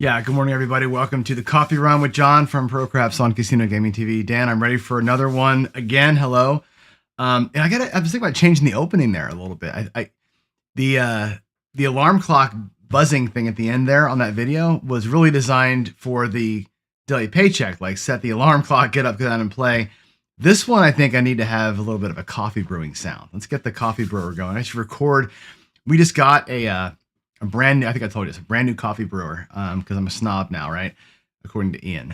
Yeah, good morning, everybody. Welcome to the Coffee Run with John from Pro Craps on Casino Gaming TV. Dan, I'm ready for another one again. Hello. And I was thinking about changing the opening there a little bit. The alarm clock buzzing thing at the end there on that video was really designed for the daily paycheck, like set the alarm clock, get up, go down and play. This one, I think I need to have a little bit of a coffee brewing sound. Let's get the coffee brewer going. I should record. We just got a brand new, I think I told you this, a brand new coffee brewer, because I'm a snob now, right? According to Ian.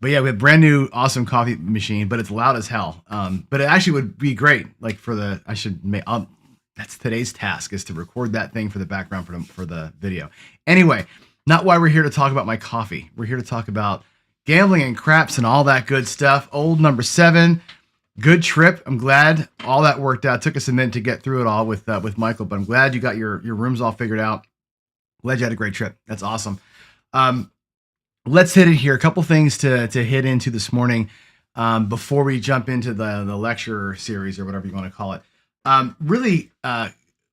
But yeah, we have a brand new awesome coffee machine, but it's loud as hell. But it actually would be great, like that's today's task, is to record that thing for the background for the video. Anyway, not why we're here to talk about my coffee. We're here to talk about gambling and craps and all that good stuff. Old number 7. Good trip. I'm glad all that worked out. It took us a minute to get through it all with Michael, but I'm glad you got your rooms all figured out. Glad you had a great trip. That's awesome. Let's hit it here. A couple things to hit into this morning before we jump into the lecture series or whatever you want to call it.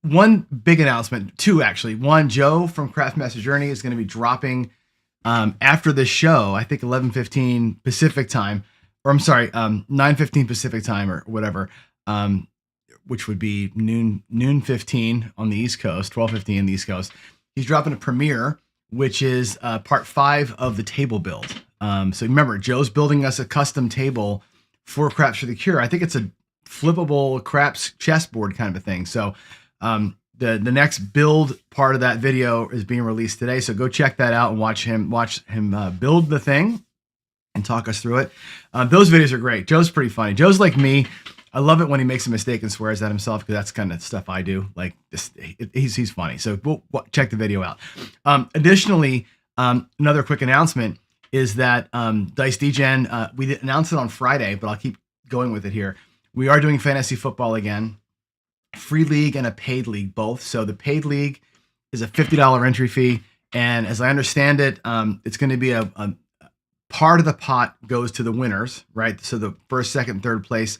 One big announcement, two actually. One, Joe from Craftmaster Journey is going to be dropping after the show, I think 11:15 Pacific time, or I'm sorry, 9:15 Pacific time or whatever, which would be noon 15 on the East Coast, 12:15 on the East Coast. He's dropping a premiere, which is part 5 of the table build. So remember, Joe's building us a custom table for Craps for the Cure. I think it's a flippable craps chessboard kind of a thing. So the next build part of that video is being released today. So go check that out and watch him build the thing and talk us through it. Those videos are great. Joe's pretty funny. Joe's like me. I love it when he makes a mistake and swears at himself, because that's kind of stuff I do. Like this, he's funny. So we'll check the video out. Additionally, another quick announcement is that Dice Degen, we announced it on Friday, but I'll keep going with it here. We are doing fantasy football again, free league and a paid league both. So the paid league is a $50 entry fee, and as I understand it, it's going to be a part of the pot goes to the winners, right? So the first, second, third place.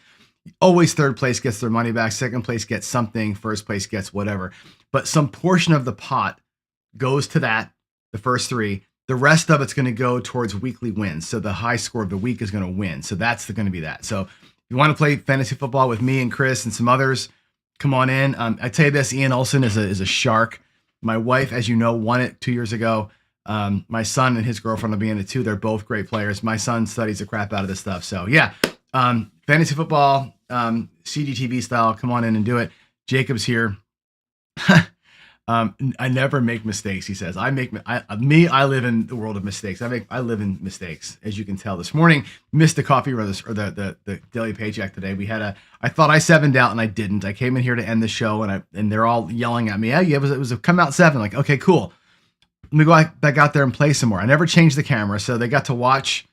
Always third place gets their money back. Second place gets something. First place gets whatever. But some portion of the pot goes to that, the first 3. The rest of it's going to go towards weekly wins. So the high score of the week is going to win. So that's going to be that. So if you want to play fantasy football with me and Chris and some others, come on in. I tell you this, Ian Olsen is a shark. My wife, as you know, won it 2 years ago. My son and his girlfriend will be in it too. They're both great players. My son studies the crap out of this stuff. So yeah, fantasy football, CGTV style. Come on in and do it. Jacob's here. I never make mistakes, he says. I live in the world of mistakes. I live in mistakes, as you can tell. This morning, missed the coffee or the daily paycheck today. I thought I 7'd out and I didn't. I came in here to end the show and they're all yelling at me. Yeah, it was a come out 7. Like, okay, cool. Let me go back out there and play some more. I never changed the camera, so they got to watch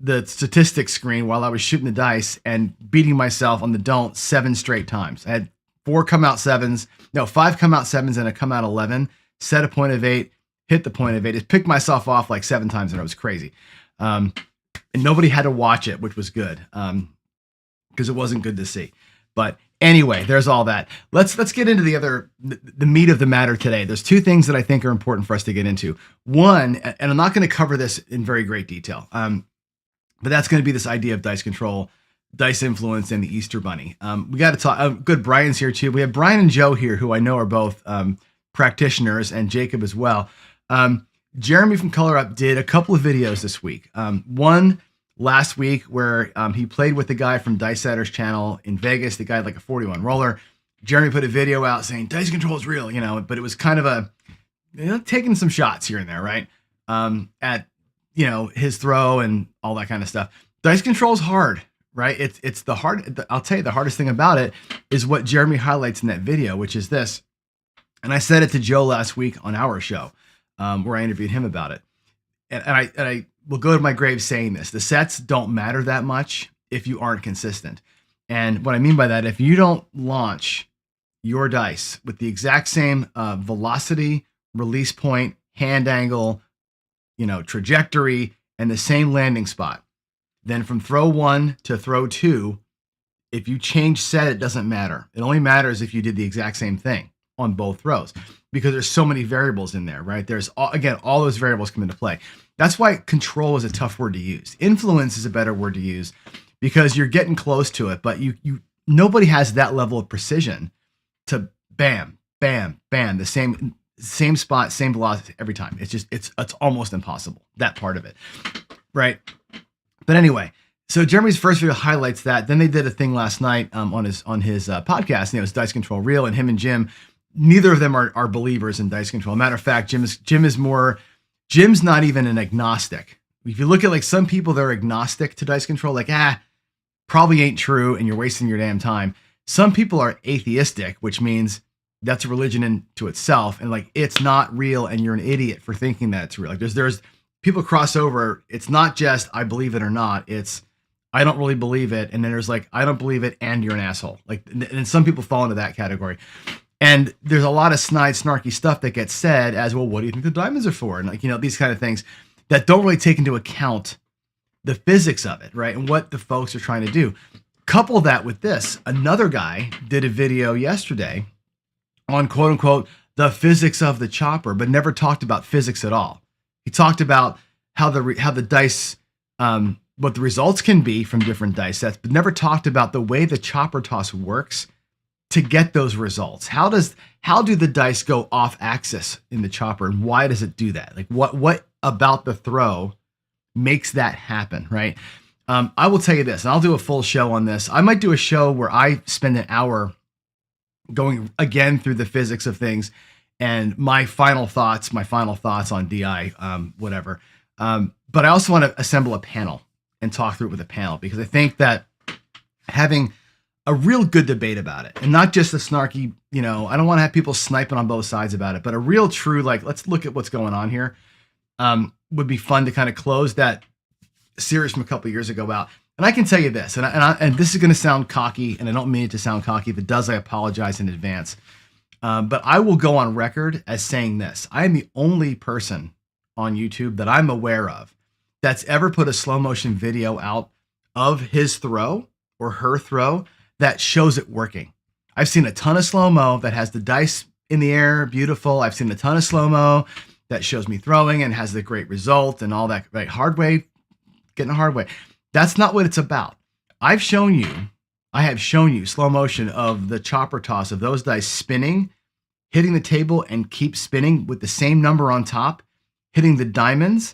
the statistics screen while I was shooting the dice and beating myself on the don't 7 straight times. I had 5 come out 7s and a come out 11, set a point of 8, hit the point of 8. Just picked myself off like 7 times, and it was crazy. And nobody had to watch it, which was good, because it wasn't good to see. But anyway, there's all that. Let's get into the meat of the matter today. There's 2 things that I think are important for us to get into. One, and I'm not going to cover this in very great detail, but that's going to be this idea of dice control, dice influence, and the Easter Bunny. We got to talk. Good, Brian's here too. We have Brian and Joe here, who I know are both practitioners, and Jacob as well. Jeremy from Color Up did a couple of videos this week. One last week where he played with the guy from Dice Setter's channel in Vegas. The guy had like a 41 roller. Jeremy put a video out saying dice control is real, but it was kind of taking some shots here and there, right? At his throw and all that kind of stuff. Dice control is hard, right? It's the hard. I'll tell you, the hardest thing about it is what Jeremy highlights in that video, which is this. And I said it to Joe last week on our show, where I interviewed him about it. And I will go to my grave saying this: the sets don't matter that much if you aren't consistent. And what I mean by that, if you don't launch your dice with the exact same velocity, release point, hand angle, trajectory, and the same landing spot, then from throw 1 to throw 2, if you change set, it doesn't matter. It only matters if you did the exact same thing on both throws because there's so many variables in there, right? There's all those variables come into play. That's why control is a tough word to use. Influence is a better word to use because you're getting close to it, but nobody has that level of precision to bam, bam, bam, the same spot, same velocity every time. It's almost impossible, that part of it, right? But anyway, so Jeremy's first video highlights that. Then they did a thing last night on his podcast, and it was Dice Control Real, and him and Jim, neither of them are believers in dice control. Matter of fact, Jim's not even an agnostic. If you look at like some people that are agnostic to dice control, like, probably ain't true and you're wasting your damn time. Some people are atheistic, which means that's a religion into itself. And like, it's not real and you're an idiot for thinking that it's real. Like there's people cross over. It's not just, I believe it or not. It's, I don't really believe it. And then there's like, I don't believe it and you're an asshole. Like, and some people fall into that category. And there's a lot of snarky stuff that gets said as, well, what do you think the diamonds are for? And like, these kind of things that don't really take into account the physics of it, right? And what the folks are trying to do. Couple that with this. Another guy did a video yesterday on quote unquote, the physics of the chopper, but never talked about physics at all. He talked about how the dice, what the results can be from different dice sets, but never talked about the way the chopper toss works to get those results. How do the dice go off axis in the chopper, and why does it do that? Like what about the throw makes that happen, right? I will tell you this, and I'll do a full show on this. I might do a show where I spend an hour going again through the physics of things and my final thoughts on DI, whatever. But I also want to assemble a panel and talk through it with a panel, because I think that having a real good debate about it, and not just a snarky, I don't want to have people sniping on both sides about it, but a real true, like, let's look at what's going on here, would be fun to kind of close that series from a couple of years ago out. And I can tell you this, and this is going to sound cocky, and I don't mean it to sound cocky. If it does, I apologize in advance. But I will go on record as saying this. I am the only person on YouTube that I'm aware of that's ever put a slow motion video out of his throw or her throw that shows it working. I've seen a ton of slow-mo that has the dice in the air, beautiful. I've seen a ton of slow-mo that shows me throwing and has the great result and all that, right? Hard way, getting a hard way. That's not what it's about. I have shown you slow motion of the chopper toss of those dice spinning, hitting the table and keep spinning with the same number on top, hitting the diamonds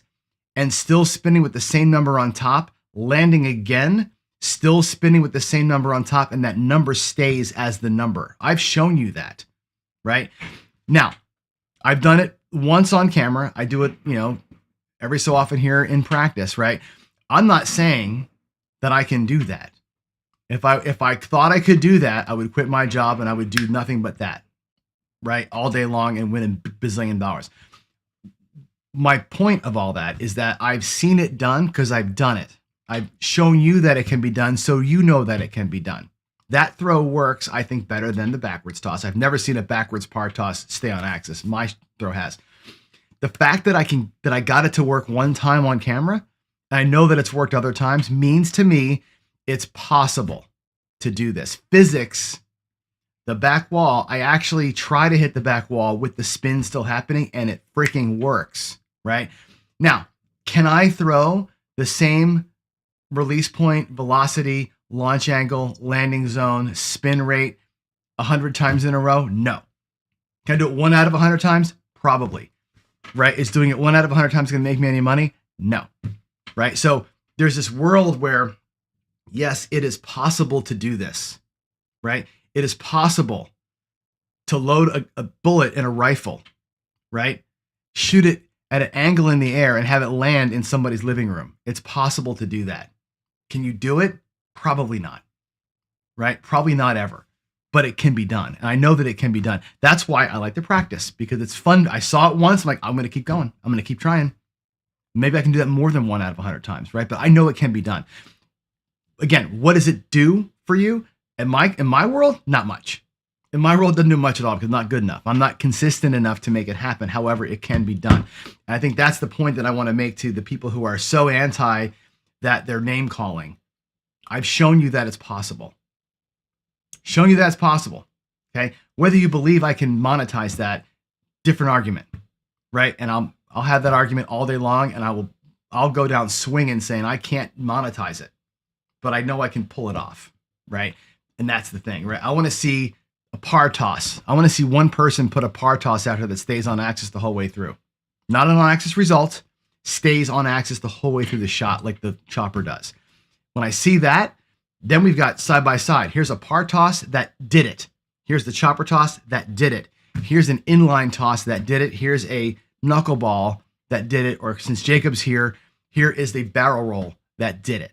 and still spinning with the same number on top, landing again, still spinning with the same number on top, and that number stays as the number. I've shown you that, right? Now, I've done it once on camera. I do it, every so often here in practice, right? I'm not saying that I can do that. If I thought I could do that, I would quit my job and I would do nothing but that, right? All day long and win a bazillion dollars. My point of all that is that I've seen it done because I've done it. I've shown you that it can be done, so you know that it can be done. That throw works, I think, better than the backwards toss. I've never seen a backwards par toss stay on axis. My throw has. The fact that I got it to work one time on camera, and I know that it's worked other times, means to me it's possible to do this. Physics, the back wall, I actually try to hit the back wall with the spin still happening, and it freaking works, right? Now, can I throw the same release point, velocity, launch angle, landing zone, spin rate 100 times in a row? No. Can I do it 1 out of 100 times? Probably. Right? Is doing it 1 out of 100 times going to make me any money? No. Right? So there's this world where, yes, it is possible to do this. Right? It is possible to load a bullet in a rifle. Right? Shoot it at an angle in the air and have it land in somebody's living room. It's possible to do that. Can you do it? Probably not, right? Probably not ever, but it can be done. And I know that it can be done. That's why I like to practice, because it's fun. I saw it once. I'm like, I'm going to keep going. I'm going to keep trying. Maybe I can do that more than 1 out of 100 times, right? But I know it can be done. Again, what does it do for you? In my world, not much. In my world, it doesn't do much at all because it's not good enough. I'm not consistent enough to make it happen. However, it can be done. And I think that's the point that I want to make to the people who are so anti that they're name calling. I've shown you that it's possible. Shown you that it's possible. Okay. Whether you believe I can monetize that, different argument, right? And I'll have that argument all day long, and I'll go down swinging saying I can't monetize it, but I know I can pull it off, right? And that's the thing, right? I want to see a par toss. I want to see one person put a par toss out here that stays on axis the whole way through. Not an on-axis result, stays on axis the whole way through the shot like the chopper does. When I see that, then we've got side by side. Here's a par toss that did it. Here's the chopper toss that did it. Here's an inline toss that did it. Here's a knuckleball that did it. Or since Jacob's here, here is the barrel roll that did it.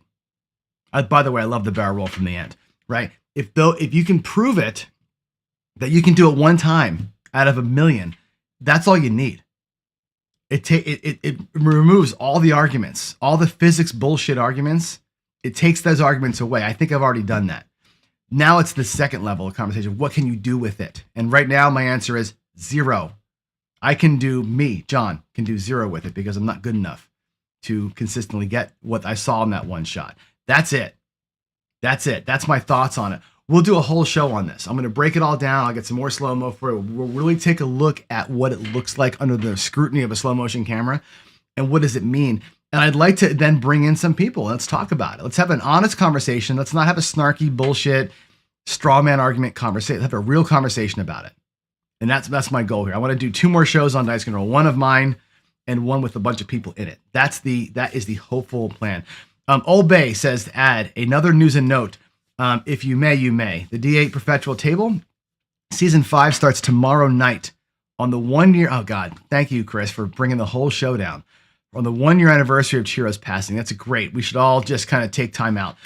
By the way, I love the barrel roll from the end, right? If you can prove it, that you can do it one time out of a million, that's all you need. It removes all the arguments, all the physics bullshit arguments. It takes those arguments away. I think I've already done that. Now it's the second level of conversation. What can you do with it? And right now my answer is 0. John, can do 0 with it because I'm not good enough to consistently get what I saw in that one shot. That's it. That's my thoughts on it. We'll do a whole show on this. I'm going to break it all down. I'll get some more slow-mo for it. We'll really take a look at what it looks like under the scrutiny of a slow-motion camera and what does it mean. And I'd like to then bring in some people. Let's talk about it. Let's have an honest conversation. Let's not have a snarky bullshit straw man argument conversation. Let's have a real conversation about it. And that's my goal here. I want to do 2 more shows on Dice Control, one of mine and one with a bunch of people in it. That is the hopeful plan. Old Bay says to add another news and note. If you may, you may. The D8 Perpetual Table, Season 5 starts tomorrow night on the 1 year. Oh, God. Thank you, Chris, for bringing the whole show down. On the 1 year anniversary of Chiro's passing. That's great. We should all just kind of take time out.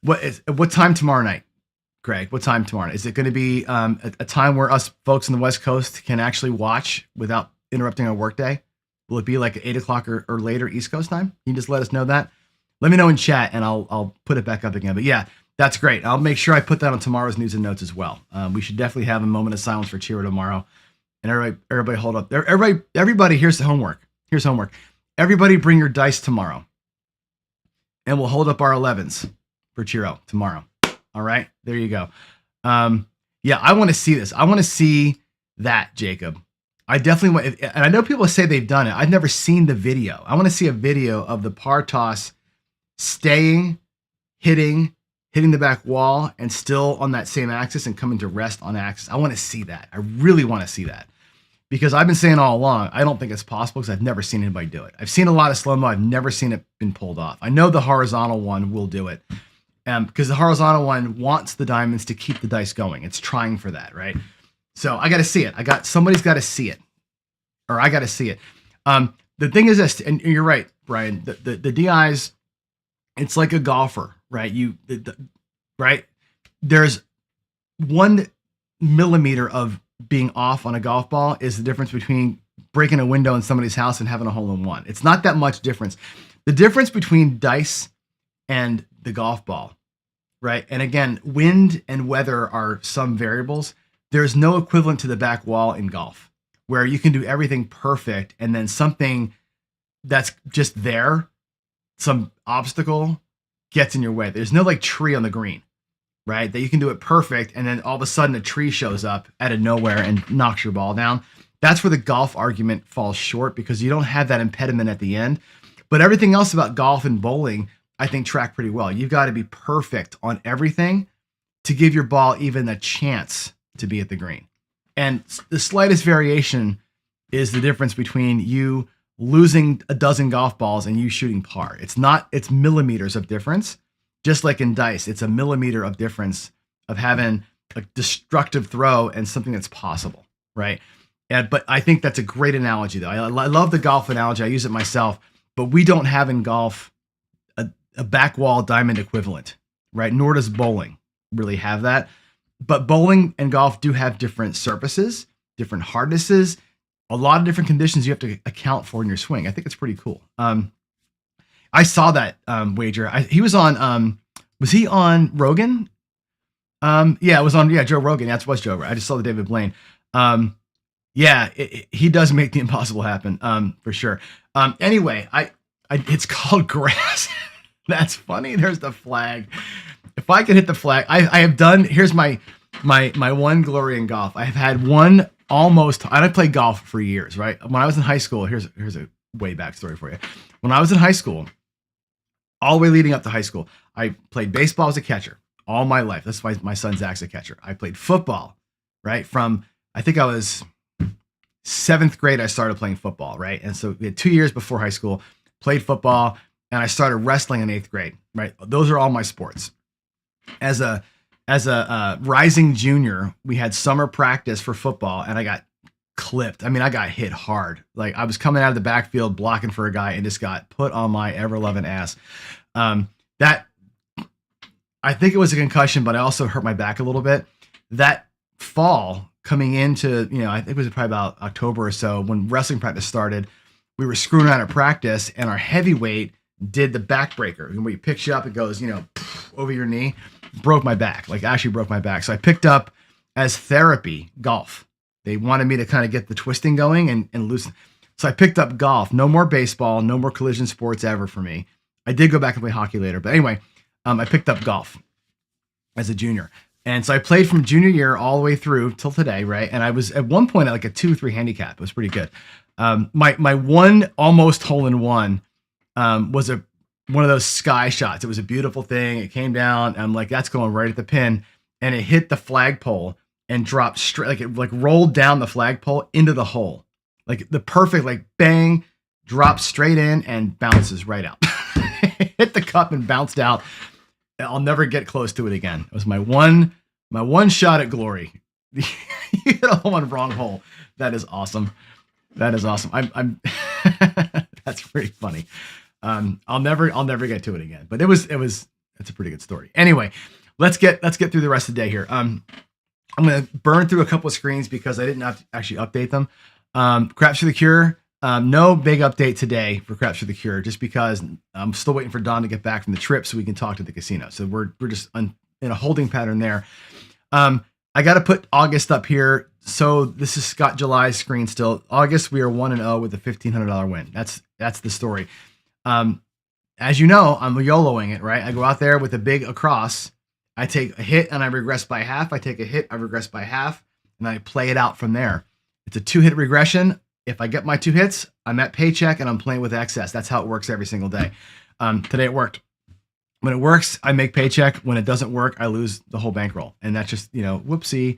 What time tomorrow night, Greg? What time tomorrow night? Is it going to be a time where us folks on the West Coast can actually watch without interrupting our workday? Will it be like 8 o'clock or later East Coast time? Can you just let us know that? Let me know in chat and I'll put it back up again. But yeah, that's great. I'll make sure I put that on tomorrow's news and notes as well. We should definitely have a moment of silence for Chiro tomorrow. And everybody hold up. Everybody, here's the homework. Here's homework. Everybody bring your dice tomorrow. And we'll hold up our 11s for Chiro tomorrow. All right, there you go. Yeah, I want to see this. I want to see that, Jacob. I definitely want, and I know people say they've done it. I've never seen the video. I want to see a video of the par toss staying, hitting the back wall, and still on that same axis and coming to rest on axis. I want to see that. I really want to see that. Because I've been saying all along, I don't think it's possible because I've never seen anybody do it. I've seen a lot of slow-mo. I've never seen it been pulled off. I know the horizontal one will do it because the horizontal one wants the diamonds to keep the dice going. It's trying for that, right? So I got to see it. Somebody's got to see it, or I got to see it. The thing is this, and you're right, Brian. The DIs, it's like a golfer, right? Right? There's 1 millimeter of being off on a golf ball is the difference between breaking a window in somebody's house and having a hole-in-one. It's not that much difference. The difference between dice and the golf ball, right? And again, wind and weather are some variables. There's no equivalent to the back wall in golf where you can do everything perfect and then something that's just there, some obstacle gets in your way. There's no like tree on the green, right? That you can do it perfect and then all of a sudden a tree shows up out of nowhere and knocks your ball down. That's where the golf argument falls short because you don't have that impediment at the end. But everything else about golf and bowling, I think, track pretty well. You've got to be perfect on everything to give your ball even a chance to be at the green. And the slightest variation is the difference between you losing a dozen golf balls and you shooting par. It's millimeters of difference. Just like in dice, it's a millimeter of difference of having a destructive throw and something that's possible, right? But I think that's a great analogy, though. I love the golf analogy. I use it myself. But we don't have in golf a back wall diamond equivalent, right? Nor does bowling really have that. But bowling and golf do have different surfaces, different hardnesses, a lot of different conditions you have to account for in your swing. I think it's pretty cool. I saw that wager. He was on. Was he on Rogan? Yeah, it was on. Yeah, Joe Rogan. That's what's Joe. I just saw the David Blaine. Yeah, he does make the impossible happen. For sure. Anyway, it's called grass. That's funny. There's the flag. If I can hit the flag, I have done. Here's my my one glory in golf. I've had one almost. I didn't play golf for years, right? When I was in high school, here's a way back story for you. When I was in high school, all the way leading up to high school, I played baseball as a catcher all my life. That's why my son Zach's a catcher. I played football, right? From I think I was 7th grade, I started playing football, right? And so we had 2 years before high school, played football, and I started wrestling in 8th grade, right? Those are all my sports. As a rising junior, we had summer practice for football, and I got clipped. I mean, I got hit hard. Like I was coming out of the backfield blocking for a guy and just got put on my ever loving ass. That I think it was a concussion, but I also hurt my back a little bit. That fall coming into, I think it was probably about October or so when wrestling practice started, we were screwing around at practice and our heavyweight did the backbreaker. When he picks you up, it goes, over your knee, broke my back, like actually broke my back. So I picked up as therapy golf. They wanted me to kind of get the twisting going and loosen. So I picked up golf. No more baseball, no more collision sports ever for me. I did go back and play hockey later. But anyway, I picked up golf as a junior. And so I played from junior year all the way through till today, right? And I was at one point at like a 2-3 handicap. It was pretty good. My one almost hole-in-one was one of those sky shots. It was a beautiful thing. It came down. I'm like, that's going right at the pin. And it hit the flagpole and dropped straight, like it rolled down the flagpole into the hole. Like the perfect, like bang, drops straight in and bounces right out. Hit the cup and bounced out. I'll never get close to it again. It was my one shot at glory. You hit a one wrong hole. That is awesome. That is awesome. I'm that's pretty funny. I'll never get to it again. But it's a pretty good story. Anyway, let's get through the rest of the day here. I'm going to burn through a couple of screens because I didn't have to actually update them. Craps for the Cure. No big update today for Craps for the Cure, just because I'm still waiting for Don to get back from the trip so we can talk to the casino. So we're just in a holding pattern there. I got to put August up here. So this is Scott July's screen still. August, we are 1-0 with a $1,500 win. That's the story. As you know, I'm YOLOing it, right? I go out there with a big across. I take a hit and I regress by half. I take a hit, I regress by half, and I play it out from there. It's a 2-hit regression. If I get my 2 hits, I'm at paycheck and I'm playing with excess. That's how it works every single day. Today it worked. When it works, I make paycheck. When it doesn't work, I lose the whole bankroll. And that's just, whoopsie.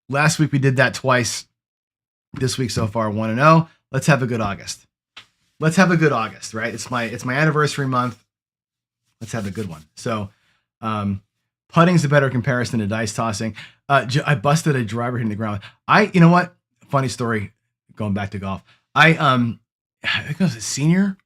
Last week we did that twice. This week so far, 1-0. Let's have a good August. Let's have a good August, right? It's my anniversary month. Let's have a good one. So, putting's the better comparison to dice tossing. I busted a driver hitting the ground. You know what? Funny story. Going back to golf. I think it was a senior.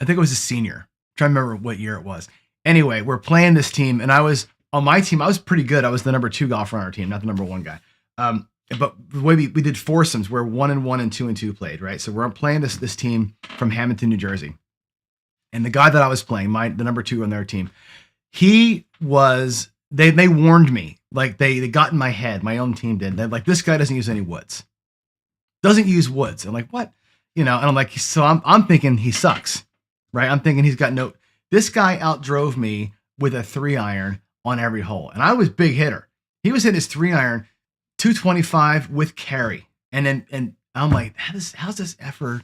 I'm trying to remember what year it was. Anyway, we're playing this team, and I was on my team. I was pretty good. I was the number 2 golfer on our team, not the number 1 guy. But the way we did foursomes, where 1-1 and 2-2 played, right? So we're playing this team from Hamilton, New Jersey, and the guy that I was playing, the number 2 on their team, he was. They warned me, like they got in my head. My own team did. They're like, this guy doesn't use any woods. Doesn't use woods. I'm like, what? And I'm like, so I'm thinking he sucks, right? I'm thinking he's got no. This guy outdrove me with a 3-iron on every hole, and I was big hitter. He was hitting his 3-iron, 225 with carry, and I'm like, how's this effort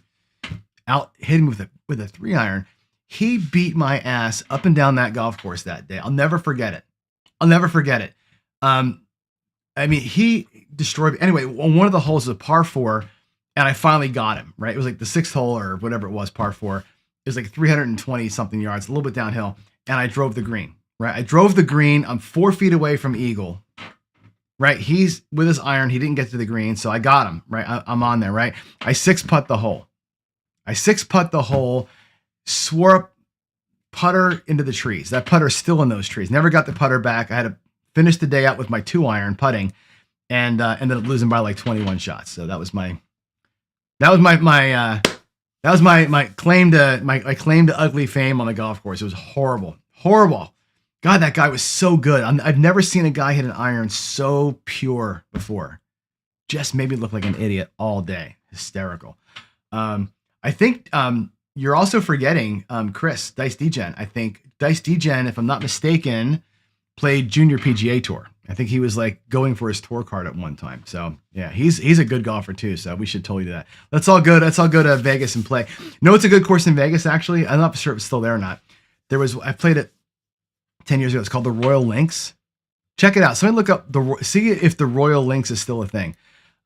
out hitting with a 3-iron? He beat my ass up and down that golf course that day. I'll never forget it. I mean, he destroyed me. Anyway, on one of the holes is a par 4, and I finally got him, right? It was like the 6th hole or whatever it was, par 4. It was like 320 something yards, a little bit downhill, and I drove the green, right? I drove the green. I'm 4 feet away from eagle, right? He's with his iron. He didn't get to the green, so I got him, right? I'm on there, right? I 6-putt the hole. Swore up putter into the trees. That putter's still in those trees. Never got the putter back. I had to finish the day out with my 2-iron putting, and ended up losing by like 21 shots. So that was my claim to ugly fame on the golf course. It was horrible. God, that guy was so good. I've never seen a guy hit an iron so pure before. Just made me look like an idiot all day. Hysterical. I think you're also forgetting Chris, Dice Degen. I think Dice Degen, if I'm not mistaken, played Junior PGA Tour. I think he was like going for his tour card at one time. So yeah, he's a good golfer too. So we should totally do that. Let's all go to Vegas and play. No, it's a good course in Vegas actually. I'm not sure if it's still there or not. I played it 10 years ago. It's called the Royal Links. Check it out. Somebody look up see if the Royal Links is still a thing.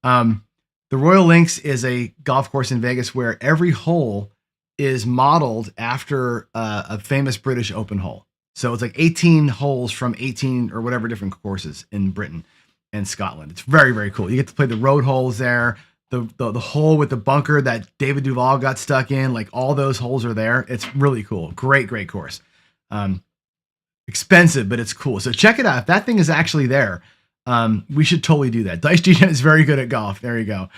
The Royal Links is a golf course in Vegas where every hole is modeled after a famous British Open hole. So it's like 18 holes from 18 or whatever different courses in Britain and Scotland. It's very, very cool. You get to play the road holes there. The hole with the bunker that David Duval got stuck in, like all those holes are there. It's really cool. Great course. Expensive, but it's cool. So check it out. If that thing is actually there, we should totally do that. Dice GN is very good at golf. There you go.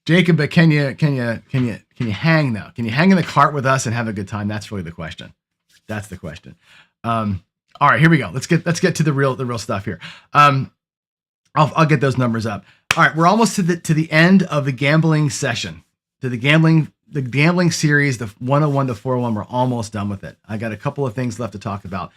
Jacob, but can you hang though? Can you hang in the cart with us and have a good time? That's really the question. That's the question. All right, here we go. Let's get to the real stuff here. I'll get those numbers up. All right, we're almost to the end of the gambling session. To the gambling series, the 101 to 401. We're almost done with it. I got a couple of things left to talk about.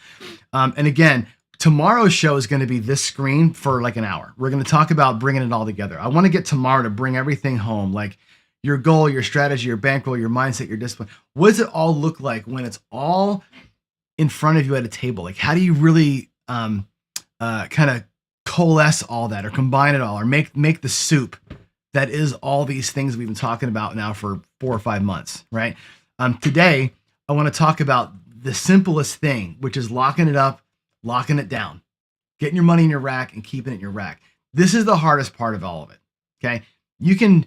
And again, tomorrow's show is going to be this screen for like an hour. We're going to talk about bringing it all together. I want to get tomorrow to bring everything home, like your goal, your strategy, your bankroll, your mindset, your discipline. What does it all look like when it's all in front of you at a table? Like, how do you really kind of coalesce all that or combine it all or make the soup that is all these things we've been talking about now for 4 or 5 months, right? Today, I want to talk about the simplest thing, which is locking it up, locking it down, getting your money in your rack and keeping it in your rack. This is the hardest part of all of it, okay? You can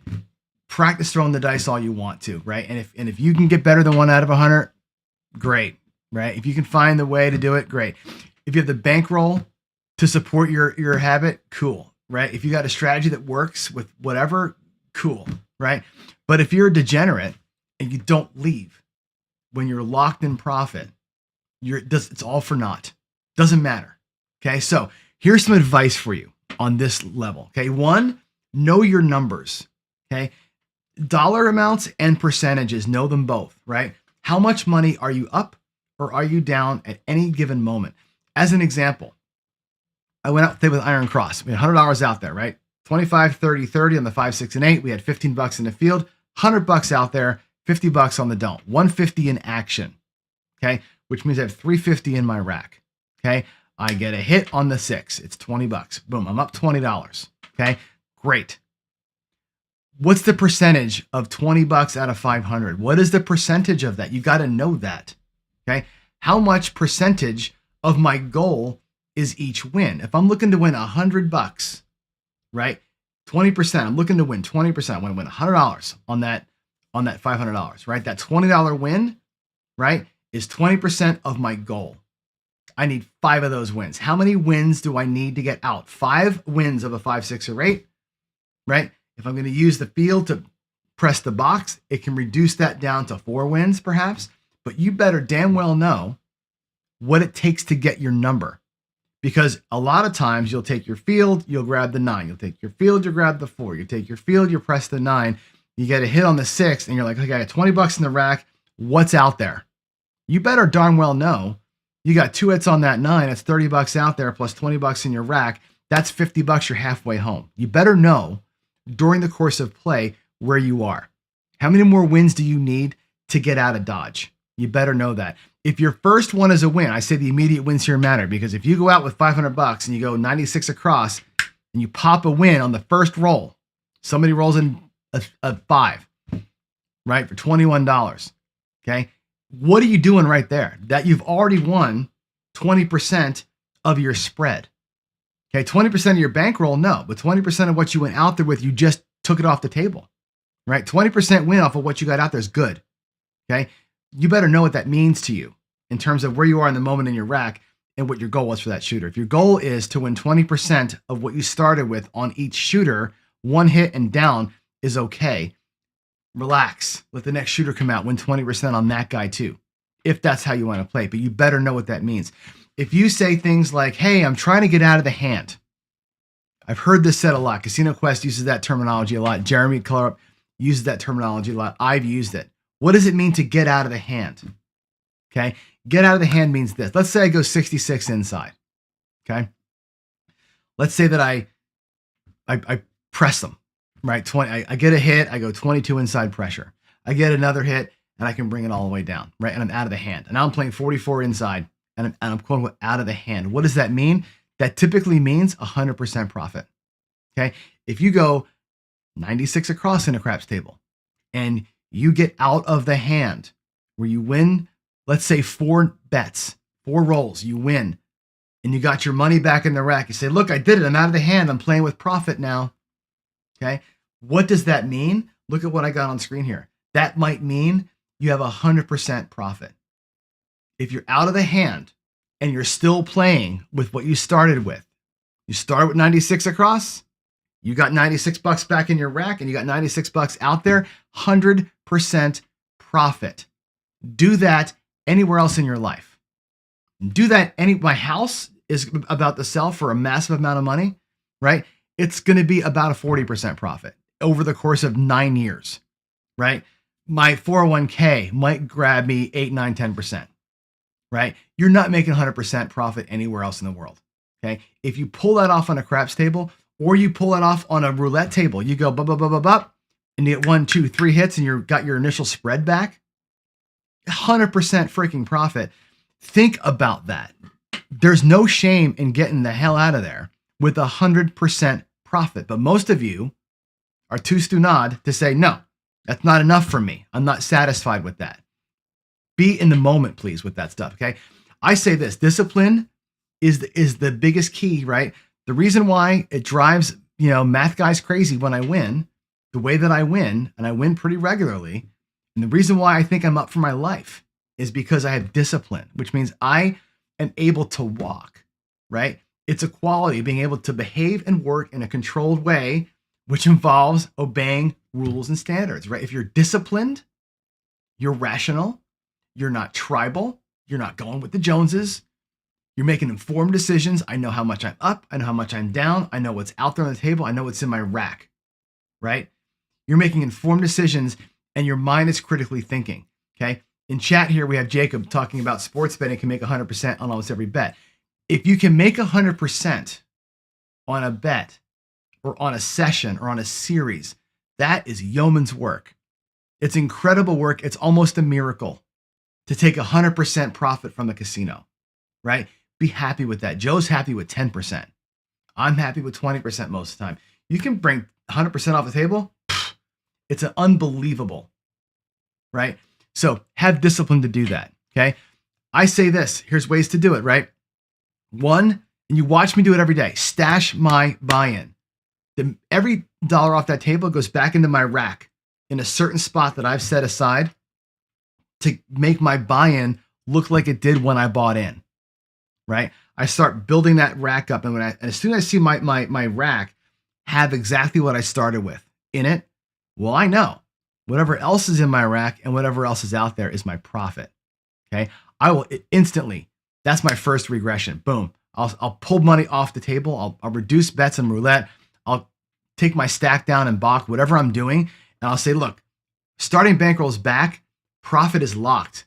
practice throwing the dice all you want to, right? And if you can get better than 1 out of 100, great, right? If you can find the way to do it, great. If you have the bankroll to support your habit, cool, right? If you got a strategy that works with whatever, cool, right? But if you're a degenerate and you don't leave when you're locked in profit, it's all for naught. Doesn't matter. Okay. So here's some advice for you on this level. Okay. 1, know your numbers. Okay. Dollar amounts and percentages, know them both, right? How much money are you up or are you down at any given moment? As an example, I went out to play with Iron Cross. We had $100 out there, right? 25, 30, 30 on the 5, 6, and 8. We had $15 in the field, $100 out there, $50 on the don't, $150 in action. Okay. Which means I have $350 in my rack. Okay. I get a hit on the 6. It's $20. Boom. I'm up $20. Okay. Great. What's the percentage of $20 out of 500? What is the percentage of that? You got to know that. Okay. How much percentage of my goal is each win? If I'm looking to win $100, right? 20%, I'm looking to win 20%. I want to win $100 on that $500, right? That $20 win, right, is 20% of my goal. I need 5 of those wins. How many wins do I need to get out? 5 wins of a 5, 6, or 8, right? If I'm going to use the field to press the box, it can reduce that down to 4 wins perhaps, but you better damn well know what it takes to get your number. Because a lot of times you'll take your field, you'll grab the 9. You'll take your field, you'll grab the 4. You take your field, you press the 9. You get a hit on the 6, and you're like, okay, I got $20 in the rack. What's out there? You better darn well know you got 2 hits on that 9. That's $30 out there plus $20 in your rack. That's $50. You're halfway home. You better know during the course of play where you are. How many more wins do you need to get out of Dodge? You better know that. If your first one is a win, I say the immediate wins here matter, because if you go out with $500 and you go 96 across and you pop a win on the first roll, somebody rolls in a 5, right, for $21. Okay. What are you doing right there? That you've already won 20% of your spread. Okay. 20% of your bankroll, no, but 20% of what you went out there with, you just took it off the table, right? 20% win off of what you got out there is good. Okay. You better know what that means to you in terms of where you are in the moment in your rack and what your goal was for that shooter. If your goal is to win 20% of what you started with on each shooter, 1 hit and down is okay. Relax. Let the next shooter come out, win 20% on that guy too, if that's how you want to play. But you better know what that means. If you say things like, hey, I'm trying to get out of the hand. I've heard this said a lot. Casino Quest uses that terminology a lot. Jeremy Club uses that terminology a lot. I've used it. What does it mean to get out of the hand? Okay. Get out of the hand means this. Let's say I go 66 inside. Okay. Let's say that I press them, right? 20. I get a hit. I go 22 inside pressure. I get another hit and I can bring it all the way down, right? And I'm out of the hand. And now I'm playing 44 inside and I'm quote unquote out of the hand. What does that mean? That typically means 100% profit. Okay. If you go 96 across in a craps table and you get out of the hand where you win, let's say 4 bets, 4 rolls, you win, and you got your money back in the rack. You say, look, I did it. I'm out of the hand. I'm playing with profit now. Okay. What does that mean? Look at what I got on screen here. That might mean you have 100% profit. If you're out of the hand and you're still playing with what you started with, you started with 96 across, you got 96 bucks back in your rack and you got 96 bucks out there, 100% profit. Do that anywhere else in your life. Do that. My house is about to sell for a massive amount of money, right? It's going to be about a 40% profit over the course of 9 years, right? My 401k might grab me 8, 9, 10%, right? You're not making 100% profit anywhere else in the world, okay? If you pull that off on a craps table or you pull it off on a roulette table, you go, and you get 1, 2, 3 hits and you've got your initial spread back, 100% freaking profit. Think about that. There's no shame in getting the hell out of there with 100% profit. But most of you are too stunad to say, no, that's not enough for me. I'm not satisfied with that. Be in the moment, please, with that stuff. Okay. I say this, discipline is the biggest key, right? The reason why it drives, math guys crazy when I win, the way that I win, and I win pretty regularly. And the reason why I think I'm up for my life is because I have discipline, which means I am able to walk, right? It's a quality of being able to behave and work in a controlled way, which involves obeying rules and standards, right? If you're disciplined, you're rational, you're not tribal, you're not going with the Joneses, you're making informed decisions. I know how much I'm up, I know how much I'm down, I know what's out there on the table, I know what's in my rack, right? You're making informed decisions and your mind is critically thinking, okay? In chat here, we have Jacob talking about sports betting can make 100% on almost every bet. If you can make 100% on a bet or on a session or on a series, that is yeoman's work. It's incredible work. It's almost a miracle to take 100% profit from a casino, right? Be happy with that. Joe's happy with 10%. I'm happy with 20% most of the time. You can bring 100% off the table. It's an unbelievable, right? So have discipline to do that, okay? I say this, here's ways to do it, right? 1, and you watch me do it every day, stash my buy-in. Every dollar off that table goes back into my rack in a certain spot that I've set aside to make my buy-in look like it did when I bought in, right? I start building that rack up, and as soon as I see my rack have exactly what I started with in it, well, I know whatever else is in my rack and whatever else is out there is my profit. Okay. I will instantly, that's my first regression. Boom. I'll pull money off the table. I'll reduce bets and roulette. I'll take my stack down and balk, whatever I'm doing. And I'll say, look, starting bankroll's back, profit is locked.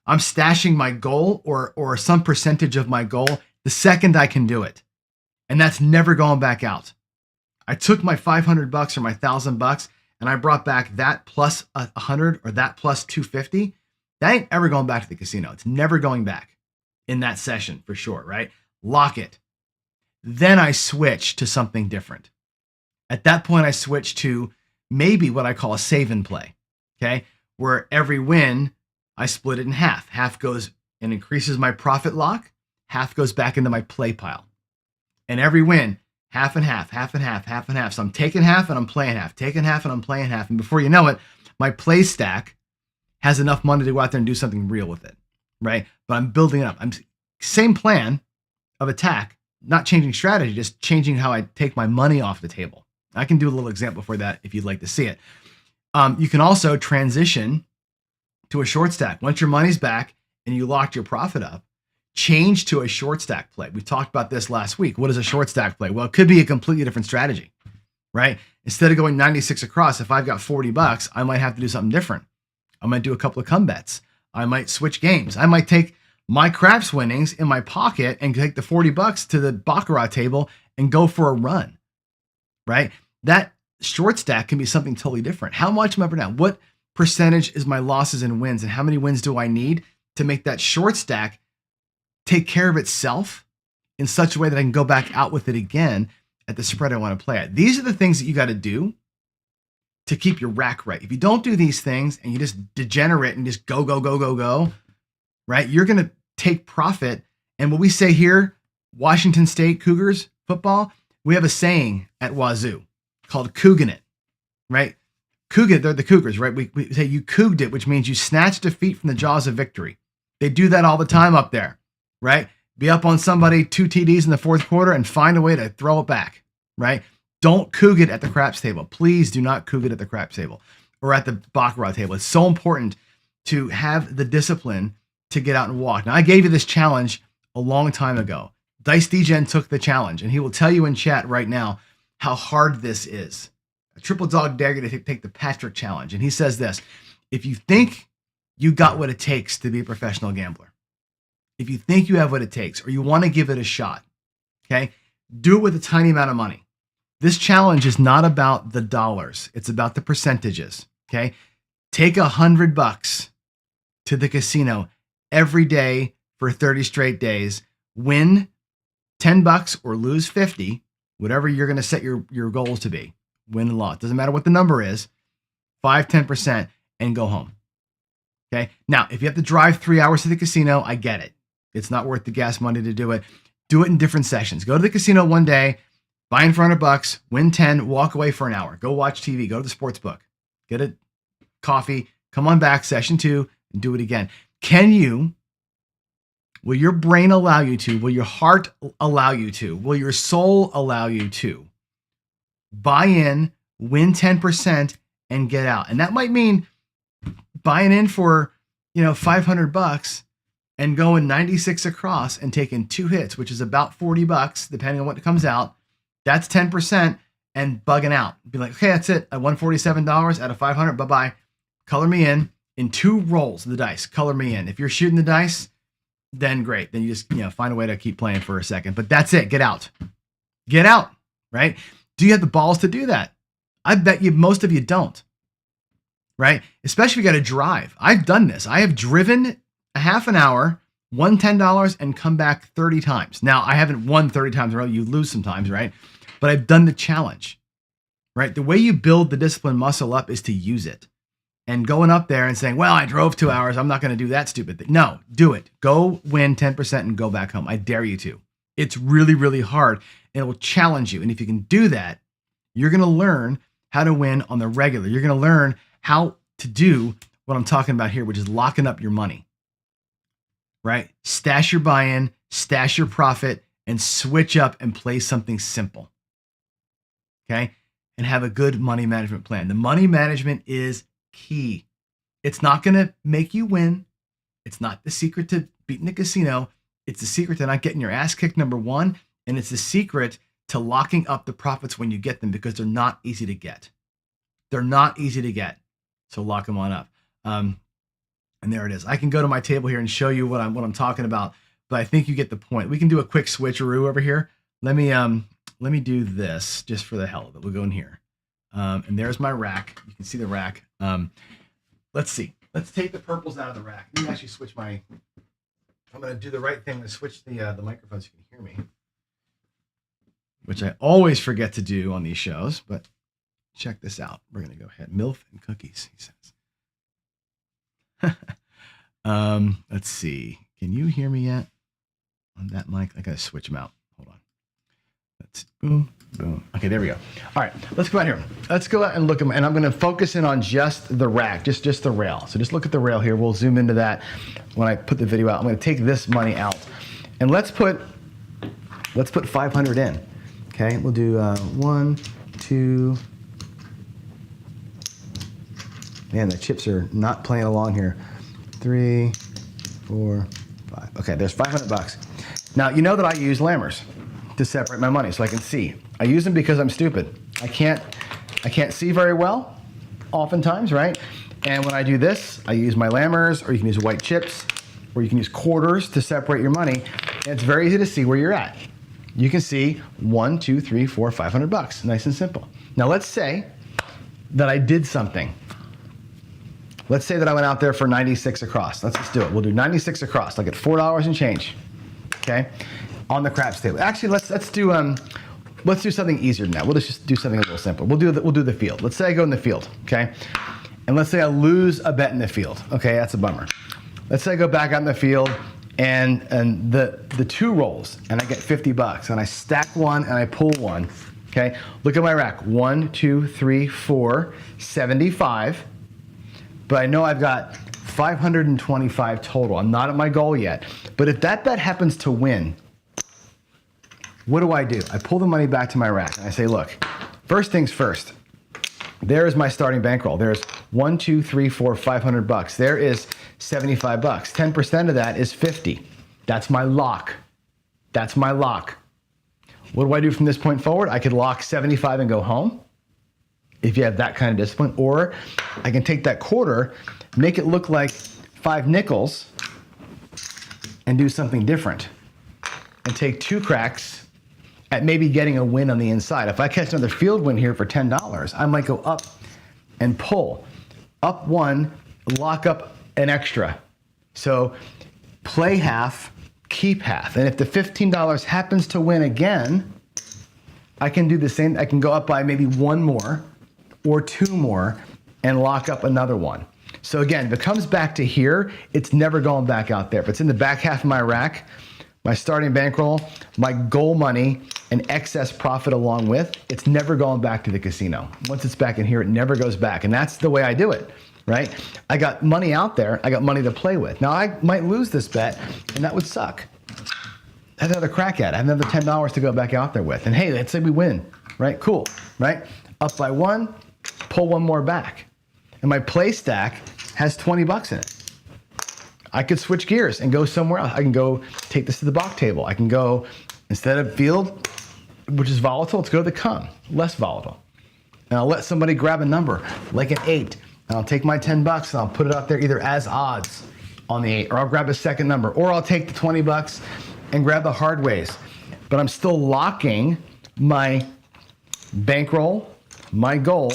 I'm stashing my goal or some percentage of my goal the second I can do it. And that's never going back out. I took my $500 or my $1,000 and I brought back that plus 100 or that plus 250, that ain't ever going back to the casino. It's never going back in that session for sure, right? Lock it. Then I switch to something different. At that point, I switch to maybe what I call a save and play, okay? Where every win, I split it in half. Half goes and increases my profit lock. Half goes back into my play pile. And every win, half and half, half and half, half and half. So I'm taking half and I'm playing half, taking half and I'm playing half. And before you know it, my play stack has enough money to go out there and do something real with it, right? But I'm building it up. I'm same plan of attack, not changing strategy, just changing how I take my money off the table. I can do a little example for that if you'd like to see it. You can also transition to a short stack. Once your money's back and you locked your profit up, change to a short stack play. We talked about this last week. What is a short stack play? Well, it could be a completely different strategy, right? Instead of going 96 across, if I've got $40, I might have to do something different. I might do a couple of come bets. I might switch games. I might take my craps winnings in my pocket and take the $40 to the baccarat table and go for a run, right? That short stack can be something totally different. How much am I up or down? What percentage is my losses and wins? And how many wins do I need to make that short stack take care of itself in such a way that I can go back out with it again at the spread I want to play at? These are the things that you got to do to keep your rack right. If you don't do these things and you just degenerate and just go, right? You're going to take profit. And what we say here, Washington State Cougars football, we have a saying at Wazoo called Cougin' it, right? Cougin', they're the Cougars, right? We say you couged it, which means you snatched defeat from the jaws of victory. They do that all the time up there, right? Be up on somebody, 2 TDs in the fourth quarter and find a way to throw it back, right? Don't coug it at the craps table. Please do not coug it at the craps table or at the baccarat table. It's so important to have the discipline to get out and walk. Now, I gave you this challenge a long time ago. Dice DGen took the challenge, and he will tell you in chat right now how hard this is. A triple dog dare you to take the Patrick challenge. And he says this: if you think you got what it takes to be a professional gambler, if you think you have what it takes, or you want to give it a shot, okay, do it with a tiny amount of money. This challenge is not about the dollars. It's about the percentages, okay? Take $100 to the casino every day for 30 straight days. Win $10 or lose 50, whatever you're going to set your goals to be. Win and loss. Doesn't matter what the number is. 5, 10%, and go home. Okay? Now, if you have to drive 3 hours to the casino, I get it. It's not worth the gas money to do it. Do it in different sessions. Go to the casino one day, buy in for $100, win 10, walk away for an hour. Go watch TV, go to the sports book, get a coffee, come on back, session 2, and do it again. Will your brain allow you to? Will your heart allow you to? Will your soul allow you to buy in, win 10%, and get out? And that might mean buying in for, $500 and going 96 across and taking 2 hits, which is about $40, depending on what comes out. That's 10%, and bugging out. Be like, okay, that's it. I won $47 out of 500. Bye-bye. Color me in 2 rolls of the dice. Color me in. If you're shooting the dice, then great. Then you just, find a way to keep playing for a second. But that's it. Get out. Get out, right? Do you have the balls to do that? I bet you most of you don't, right? Especially if you got to drive. I've done this. I have driven a half an hour, won $10, and come back 30 times. Now, I haven't won 30 times in a row. You lose sometimes, right? But I've done the challenge, right? The way you build the discipline muscle up is to use it. And going up there and saying, well, I drove 2 hours, I'm not going to do that stupid thing. No, do it. Go win 10% and go back home. I dare you to. It's really, really hard, and it will challenge you. And if you can do that, you're going to learn how to win on the regular. You're going to learn how to do what I'm talking about here, which is locking up your money, right? Stash your buy-in, stash your profit, and switch up and play something simple, okay? And have a good money management plan. The money management is key. It's not going to make you win. It's not the secret to beating the casino. It's the secret to not getting your ass kicked, number one. And it's the secret to locking up the profits when you get them, because they're not easy to get. They're not easy to get. So lock them on up. And there it is. I can go to my table here and show you what I'm talking about, but I think you get the point. We can do a quick switcheroo over here. Let me do this just for the hell of it. We'll go in here. And there's my rack. You can see the rack. Let's see. Let's take the purples out of the rack. Let me actually switch I'm going to do the right thing. I'm going to switch the microphone so you can hear me, which I always forget to do on these shows, but check this out. We're going to go ahead. MILF and cookies, he says. Let's see. Can you hear me yet on that mic? I got to switch them out. Hold on. Let's boom. Okay, there we go. All right, let's go out here. Let's go out and look at and I'm going to focus in on just the rack, just the rail. So just look at the rail here. We'll zoom into that when I put the video out. I'm going to take this money out, and let's put 500 in. Okay, we'll do 1, 2. Man, the chips are not playing along here. 3, 4, 5. Okay, there's $500. Now you know that I use lammers to separate my money so I can see. I use them because I'm stupid. I can't see very well oftentimes, right? And when I do this, I use my lammers, or you can use white chips, or you can use quarters to separate your money. And it's very easy to see where you're at. You can see 1, 2, 3, 4, $500. Nice and simple. Now let's say that I did something. Let's say that I went out there for 96 across. Let's just do it. We'll do 96 across. I'll get $4 and change. Okay, on the craps table. Actually, let's do something easier than that. We'll just do something a little simpler. We'll do the field. Let's say I go in the field. Okay, and let's say I lose a bet in the field. Okay, that's a bummer. Let's say I go back out in the field and the 2 rolls and I get $50 and I stack one and I pull one. Okay, look at my rack. 1, 2, 3, 4, 75. But I know I've got 525 total. I'm not at my goal yet. But if that bet happens to win, what do? I pull the money back to my rack and I say, look, first things first. There is my starting bankroll. There's 1, 2, 3, 4, $500. There is $75. 10% of that is 50. That's my lock. That's my lock. What do I do from this point forward? I could lock 75 and go home if you have that kind of discipline, or I can take that quarter, make it look like 5 nickels, and do something different, and take 2 cracks at maybe getting a win on the inside. If I catch another field win here for $10, I might go up and pull. Up 1, lock up an extra. So play half, keep half. And if the $15 happens to win again, I can do the same. I can go up by maybe 1 more or 2 more and lock up another one. So again, if it comes back to here, it's never going back out there. If it's in the back half of my rack, my starting bankroll, my goal money, and excess profit along with, it's never going back to the casino. Once it's back in here, it never goes back. And that's the way I do it, right? I got money out there. I got money to play with. Now, I might lose this bet, and that would suck. I have another crack at it. I have another $10 to go back out there with. And hey, let's say we win, right? Cool, right? Up by 1, pull 1 more back. And my play stack has $20 in it. I could switch gears and go somewhere else. I can go take this to the balk table. I can go, instead of field, which is volatile, let's go to the come, less volatile. And I'll let somebody grab a number, like an 8. And I'll take my $10 and I'll put it out there either as odds on the 8, or I'll grab a second number, or I'll take the $20 and grab the hard ways. But I'm still locking my bankroll, my goal,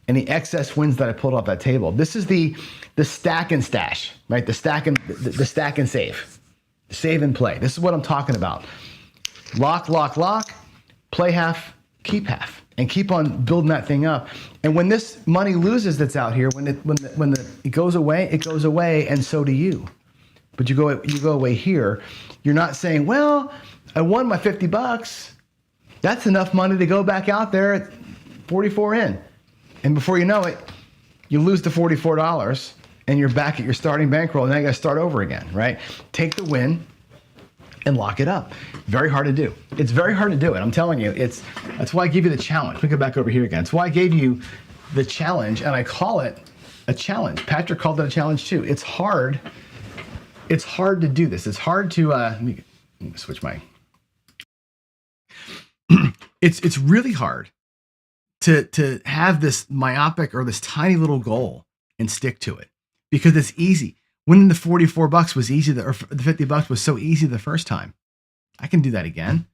and the excess wins that I pulled off that table. This is the stack and stash, right? The stack and save. Save and play. This is what I'm talking about. Lock, lock, lock, play half, keep half, and keep on building that thing up. And when this money loses that's out here, when it goes away, and so do you. But you go away here, you're not saying, well, I won my $50. That's enough money to go back out there at 44 in. And before you know it, you lose the $44 and you're back at your starting bankroll, and then you got to start over again, right? Take the win and lock it up. Very hard to do. It's very hard to do it. I'm telling you, that's why I give you the challenge. Let me go back over here again. That's why I gave you the challenge, and I call it a challenge. Patrick called it a challenge too. It's hard. It's hard to do this. It's hard to, let me switch my, it's really hard to have this myopic or this tiny little goal and stick to it, because it's easy. Winning the $44 was easy, or the $50 was so easy the first time. I can do that again,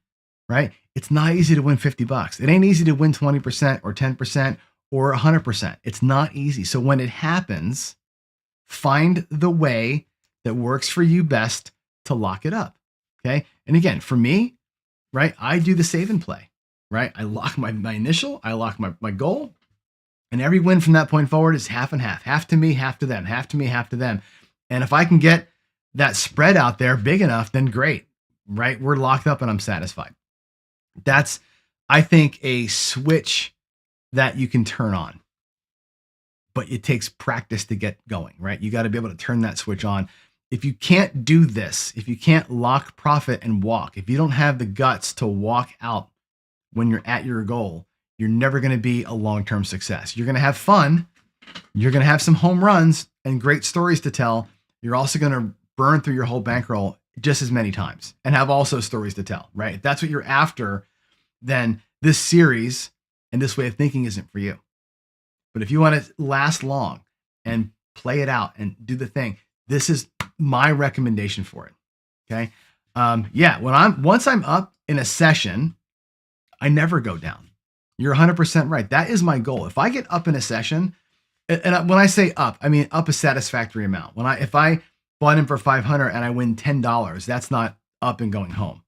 right? It's not easy to win $50. It ain't easy to win 20% or 10% or 100%. It's not easy. So when it happens, find the way that works for you best to lock it up, okay? And again, for me, right, I do the save and play, right? I lock my initial, I lock my goal, and every win from that point forward is half and half. Half to me, half to them. Half to me, half to them. And if I can get that spread out there big enough, then great, right? We're locked up and I'm satisfied. That's, I think, a switch that you can turn on. But it takes practice to get going, right? You got to be able to turn that switch on. If you can't do this, if you can't lock profit and walk, if you don't have the guts to walk out when you're at your goal, you're never going to be a long-term success. You're going to have fun. You're going to have some home runs and great stories to tell. You're also going to burn through your whole bankroll just as many times and have also stories to tell, right? If that's what you're after, then this series and this way of thinking isn't for you. But if you want to last long and play it out and do the thing. This is my recommendation for it. Okay. Once I'm up in a session, I never go down. You're 100% right. That is my goal. If I get up in a session, and when I say up, I mean up a satisfactory amount. If I bought in for 500 and I win $10, that's not up and going home,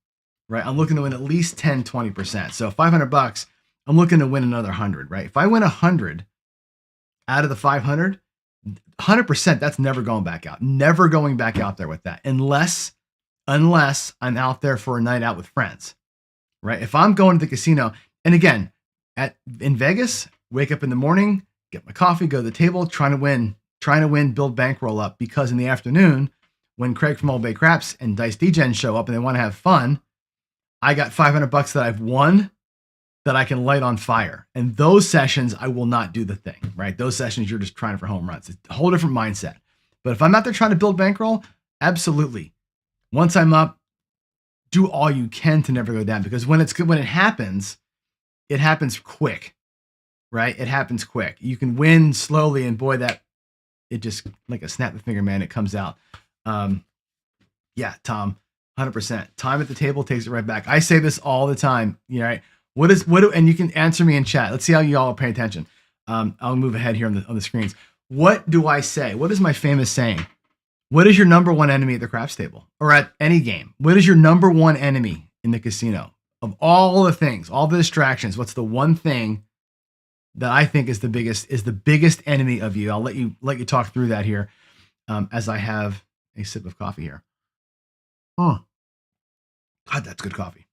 right? I'm looking to win at least 10, 20%. So $500, I'm looking to win another 100, right? If I win 100 out of the 500, 100%, that's never going back out. Never going back out there with that, unless I'm out there for a night out with friends, right? If I'm going to the casino, and again, in Vegas, wake up in the morning, get my coffee, go to the table, trying to win, build bankroll up, because in the afternoon, when Craig from Old Bay Craps and Dice DGen show up and they want to have fun, I got $500 that I've won that I can light on fire. And those sessions, I will not do the thing, right? Those sessions, you're just trying for home runs. It's a whole different mindset. But if I'm out there trying to build bankroll, absolutely. Once I'm up, do all you can to never go down, because when it happens quick, right? It happens quick. You can win slowly, and boy, it just like a snap the finger, man, it comes out. Yeah, Tom, 100%. Time at the table takes it right back. I say this all the time. You know, right? And you can answer me in chat. Let's see how you all pay attention. I'll move ahead here on the screens. What do I say? What is my famous saying? What is your number one enemy at the craps table or at any game? What is your number one enemy in the casino? Of all the things, all the distractions, what's the one thing that I think is the biggest enemy of you? I'll let you talk through that here as I have a sip of coffee here. Oh, God, that's good coffee.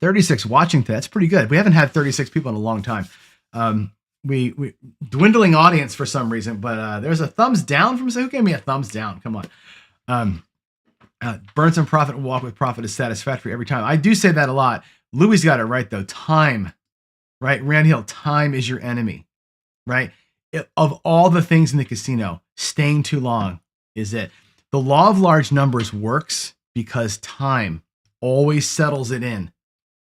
36 watching today. That's pretty good. We haven't had 36 people in a long time. We dwindling audience for some reason, but there's a thumbs down from who gave me a thumbs down? Come on. Burn some profit and walk with profit is satisfactory every time. I do say that a lot. Louis got it right though. Time, right? Randy Hill, time is your enemy, right? Of all the things in the casino, staying too long is it. The law of large numbers works because time always settles it in,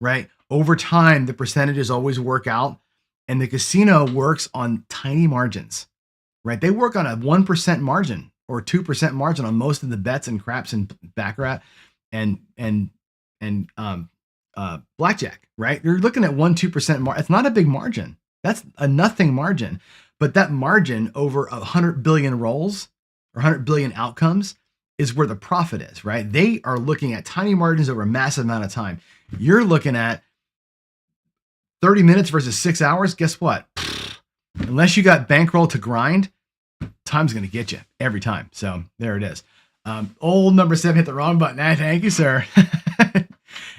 right? Over time, the percentages always work out, and the casino works on tiny margins, right? They work on a 1% margin or 2% margin on most of the bets and craps and baccarat and blackjack, right? You're looking at 1-2% margin. It's not a big margin. That's a nothing margin, but that margin over 100 billion rolls or 100 billion outcomes is where the profit is, right? They are looking at tiny margins over a massive amount of time. You're looking at 30 minutes versus 6 hours. Guess what? Unless you got bankroll to grind, time's going to get you every time. So there it is. Old number 7 hit the wrong button. Thank you, sir.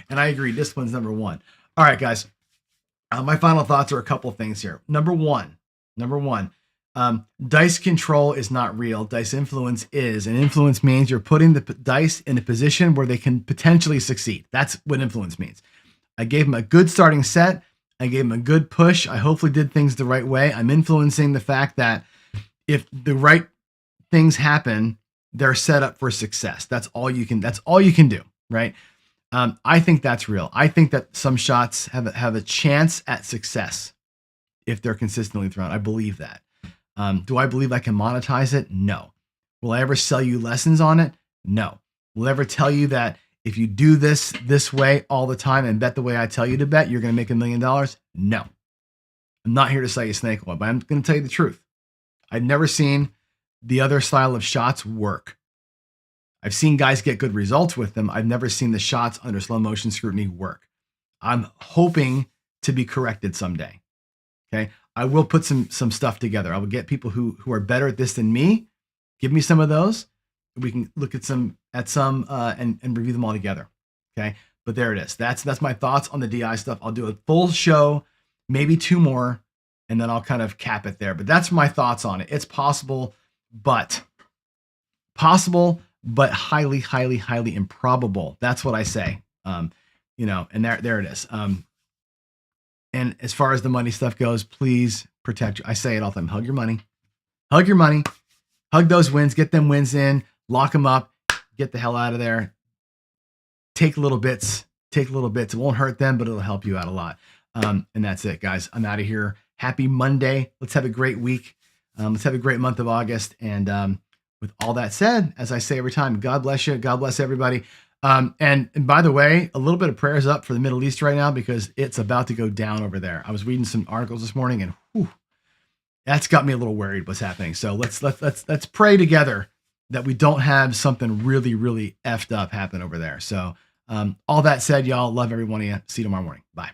And I agree. Discipline's number 1. All right, guys. My final thoughts are a couple things here. Number one, dice control is not real. Dice influence is. And influence means you're putting the dice in a position where they can potentially succeed. That's what influence means. I gave them a good starting set. I gave them a good push. I hopefully did things the right way. I'm influencing the fact that if the right things happen, they're set up for success. That's all you can do, right? I think that's real. I think that some shots have a chance at success if they're consistently thrown. I believe that. Do I believe I can monetize it? No. Will I ever sell you lessons on it? No. Will I ever tell you that if you do this way all the time and bet the way I tell you to bet, you're going to make $1 million? No. I'm not here to sell you snake oil, but I'm going to tell you the truth. I've never seen the other style of shots work. I've seen guys get good results with them. I've never seen the shots under slow motion scrutiny work. I'm hoping to be corrected someday. Okay. I will put some stuff together. I will get people who are better at this than me. Give me some of those. We can look at some and review them all together. Okay. But there it is. That's my thoughts on the DI stuff. I'll do a full show, maybe 2 more, and then I'll kind of cap it there. But that's my thoughts on it. It's possible, but highly, highly, highly improbable. That's what I say. And there it is. And as far as the money stuff goes, please protect. I say it all the time. Hug your money, hug those wins, get them wins in, lock them up, get the hell out of there. Take little bits. It won't hurt them, but it'll help you out a lot. And that's it, guys. I'm out of here. Happy Monday. Let's have a great week. Let's have a great month of August. And with all that said, as I say every time, God bless you. God bless everybody. And by the way, a little bit of prayers up for the Middle East right now, because it's about to go down over there. I was reading some articles this morning, and whew, that's got me a little worried what's happening. So let's pray together that we don't have something really, really effed up happen over there. So all that said, y'all, love every one of you. See you tomorrow morning. Bye.